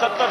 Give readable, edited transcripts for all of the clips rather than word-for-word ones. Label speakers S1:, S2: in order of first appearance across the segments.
S1: 70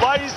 S1: 22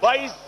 S1: 22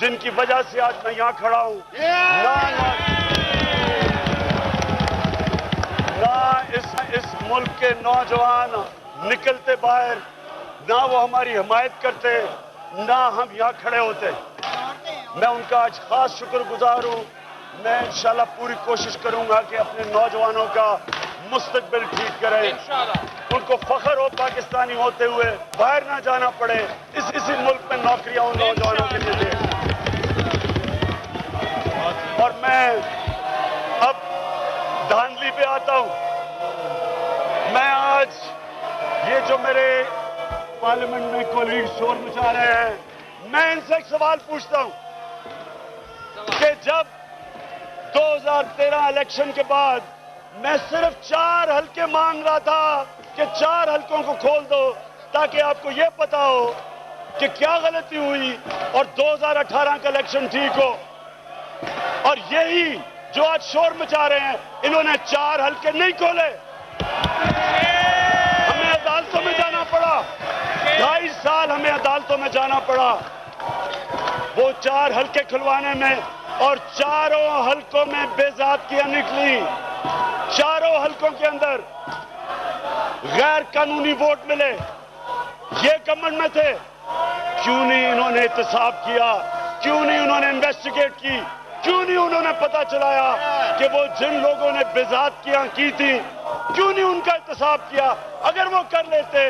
S1: جن کی وجہ سے آج میں یہاں کھڑا ہوں، نہ اس ملک کے نوجوان نکلتے باہر، نہ وہ ہماری حمایت کرتے، نہ ہم یہاں کھڑے ہوتے۔ میں ان کا آج خاص شکر گزار ہوں۔ میں انشاءاللہ پوری کوشش کروں گا کہ اپنے نوجوانوں کا مستقبل ٹھیک کریں، ان کو فخر ہو پاکستانی ہوتے ہوئے، باہر نہ جانا پڑے، اسی ملک میں نوکریاں ان نوجوانوں کے لیے دیں۔ اور میں اب دھاندلی پہ آتا ہوں۔ میں آج یہ جو میرے پارلیمنٹ میں کولیگ شور مچا رہے ہیں، میں ان سے ایک سوال پوچھتا ہوں کہ جب 2013 الیکشن کے بعد میں صرف 4 حلقے مانگ رہا تھا کہ 4 حلقوں کو کھول دو تاکہ آپ کو یہ پتا ہو کہ کیا غلطی ہوئی اور 2018 کا الیکشن ٹھیک ہو، اور یہی جو آج شور مچا رہے ہیں انہوں نے 4 حلقے نہیں کھولے۔ ہمیں عدالتوں میں جانا پڑا، 2.5 سال ہمیں عدالتوں میں جانا پڑا وہ 4 حلقے کھلوانے میں، اور 4 حلقوں میں بے ضابطگیاں نکلی۔ 4 حلقوں کے اندر غیر قانونی ووٹ ملے، یہ گورنمنٹ میں تھے۔ کیوں نہیں انہوں نے احتساب کیا؟ کیوں نہیں انہوں نے انویسٹیگیٹ کی؟ کیوں نہیں انہوں نے پتا چلایا کہ وہ جن لوگوں نے بے ضابطگیاں کی تھی کیوں نہیں ان کا احتساب کیا؟ اگر وہ کر لیتے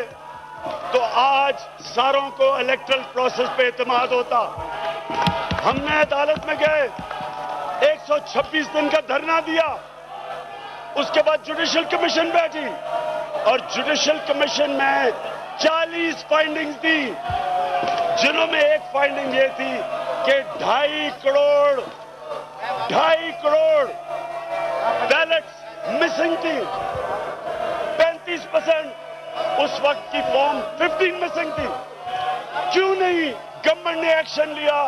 S1: تو آج ساروں کو الیکٹرل پروسیس پہ اعتماد ہوتا۔ ہم نے عدالت میں گئے، 126 دن کا دھرنا دیا، اس کے بعد جوڈیشل کمیشن بیٹھی اور جوڈیشل کمیشن میں 40 فائنڈنگز دی، جنہوں میں ایک فائنڈنگ یہ تھی کہ 2.5 کروڑ بیلٹس مسنگ تھی، 35% اس وقت کی فارم 15 مسنگ تھی۔ کیوں نہیں گورنمنٹ نے ایکشن لیا؟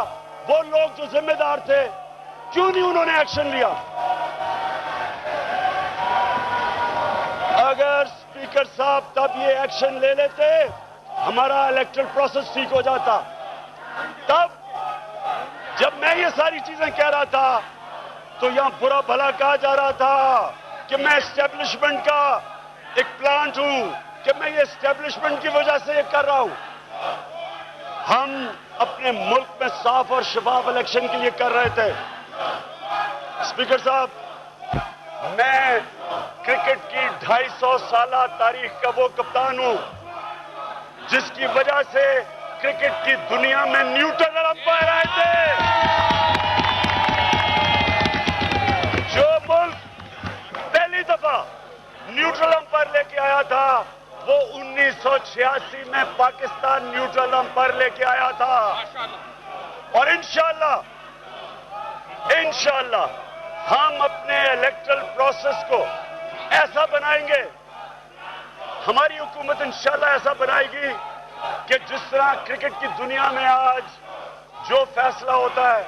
S1: وہ لوگ جو ذمہ دار تھے کیوں نہیں انہوں نے ایکشن لیا؟ اگر اسپیکر صاحب تب یہ ایکشن لے لیتے ہمارا الیکٹرل پروسیس ٹھیک ہو جاتا۔ تب جب میں یہ ساری چیزیں کہہ رہا تھا تو یہاں برا بھلا کہا جا رہا تھا کہ میں اسٹیبلشمنٹ کا ایک پلانٹ ہوں، کہ میں یہ اسٹیبلشمنٹ کی وجہ سے یہ کر رہا ہوں۔ ہم اپنے ملک میں صاف اور شفاف الیکشن کے لیے کر رہے تھے۔ اسپیکر صاحب، میں کرکٹ کی 250 سالہ تاریخ کا وہ کپتان ہوں جس کی وجہ سے کرکٹ کی دنیا میں نیوٹرل امپائر آئے تھے۔ جو ملک پہلی دفعہ نیوٹرل امپائر لے کے آیا تھا وہ 1986 میں پاکستان نیوٹرل امپائر لے کے آیا تھا، اور انشاءاللہ ہم اپنے الیکٹرل پروسیس کو ایسا بنائیں گے، ہماری حکومت انشاءاللہ ایسا بنائے گی کہ جس طرح کرکٹ کی دنیا میں آج جو فیصلہ ہوتا ہے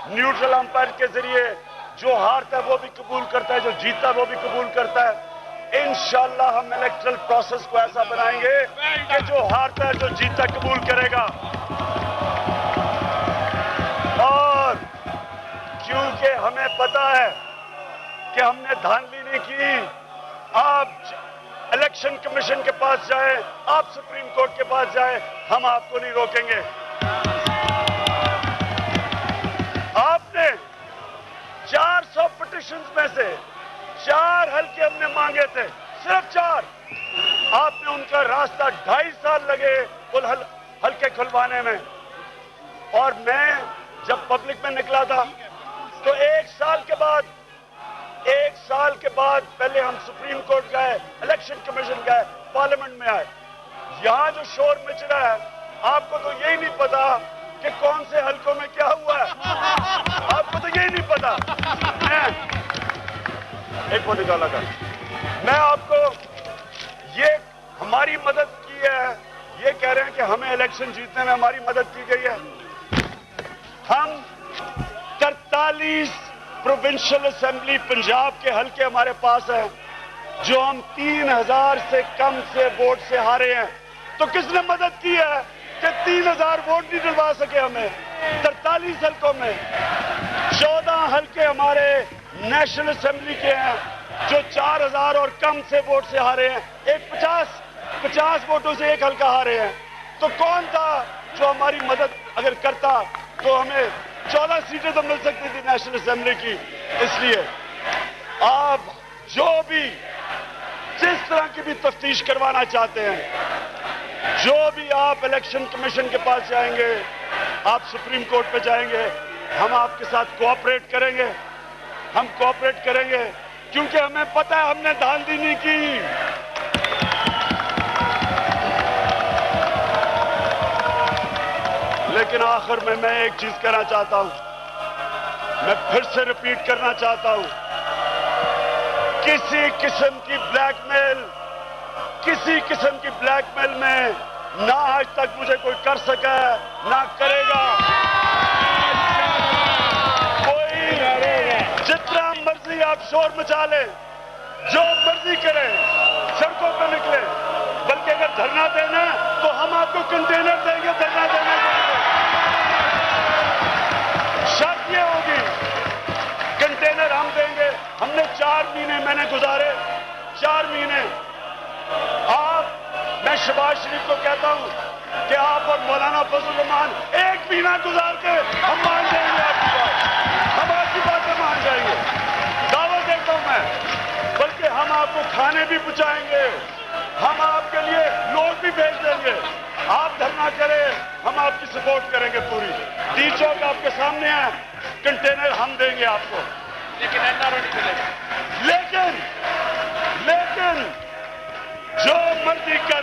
S1: نیوٹرل امپائر کے ذریعے، جو ہارتا ہے وہ بھی قبول کرتا ہے، جو جیتا ہے وہ بھی قبول کرتا ہے، انشاءاللہ ہم الیکٹرل پروسیس کو ایسا بنائیں گے کہ جو ہارتا ہے جو جیتا قبول کرے گا۔ اور کیونکہ ہمیں پتا ہے کہ ہم نے دھاندلی نہیں کی، آپ الیکشن کمیشن کے پاس جائیں، آپ سپریم کورٹ کے پاس جائیں، ہم آپ کو نہیں روکیں گے۔ آپ نے 400 پٹیشنز میں سے 4 حلقے ہم نے مانگے تھے، صرف 4۔ آپ نے ان کا راستہ 2.5 سال لگے ان حلقے کھلوانے میں، اور میں جب پبلک میں نکلا تھا تو 1 سال کے بعد پہلے ہم سپریم کورٹ گئے، الیکشن کمیشن گئے، پارلیمنٹ میں آئے۔ یہاں جو شور مچ رہا ہے آپ کو تو یہی نہیں پتا کہ کون سے حلقوں میں کیا ہوا ہے، آپ کو تو یہی نہیں پتا۔ ایک وہ نکالا کر، میں آپ کو یہ ہماری مدد کی ہے، یہ کہہ رہے ہیں کہ ہمیں الیکشن جیتنے میں ہماری مدد کی گئی ہے۔ ہم 43 پروونشل اسمبلی پنجاب کے حلقے ہمارے پاس ہیں جو ہم 3000 سے کم سے ووٹ سے ہارے ہیں۔ تو کس نے مدد کی ہے کہ 3000 ووٹ نہیں دلوا سکے ہمیں؟ 43 حلقوں میں 14 حلقے ہمارے نیشنل اسمبلی کے ہیں جو 4000 اور کم سے ووٹ سے ہارے ہیں. ایک 50 ووٹوں سے ایک حلقہ ہارے ہیں. تو کون تھا جو ہماری مدد اگر کرتا تو ہمیں 14 سیٹیں تو مل سکتی تھی نیشنل اسمبلی کی. اس لیے آپ جو بھی جس طرح کی بھی تفتیش کروانا چاہتے ہیں, جو بھی آپ الیکشن کمیشن کے پاس جائیں گے, آپ سپریم کورٹ پہ جائیں گے, ہم آپ کے ساتھ کوآپریٹ کریں گے. ہم کوآپریٹ کریں گے کیونکہ ہمیں پتہ ہے ہم نے دھاندلی نہیں کی. لیکن آخر میں ایک چیز کہنا چاہتا ہوں, میں پھر سے ریپیٹ کرنا چاہتا ہوں, کسی قسم کی بلیک میل میں نہ آج تک مجھے کوئی کر سکا ہے, نہ کرے گا. کوئی جتنا مرضی آپ شور مچا لیں, جو مرضی کریں, سڑکوں پہ نکلیں, بلکہ اگر دھرنا دینا تو ہم آپ کو کنٹینر دیں گے دھرنا دینے کے لیے. شرط یہ ہوگی کنٹینر ہم دیں گے. ہم نے 4 مہینے میں نے گزارے, 4 مہینے. میں شہباز شریف کو کہتا ہوں کہ آپ اور مولانا فضل الرحمان 1 مہینہ گزار کے ہم مان جائیں گے آپ کی بات, ہم آپ کی باتیں مان جائیں گے. دعوت دیتا ہوں میں, بلکہ ہم آپ کو کھانے بھی پہنچائیں گے, ہم آپ کے لیے لوگ بھی بھیج دیں گے. آپ دھرنا کریں, ہم آپ کی سپورٹ کریں گے پوری. ٹی چوک آپ کے سامنے ہے, کنٹینر ہم دیں گے آپ کو, لیکن نہیں ملے گا. لیکن جو مرضی کر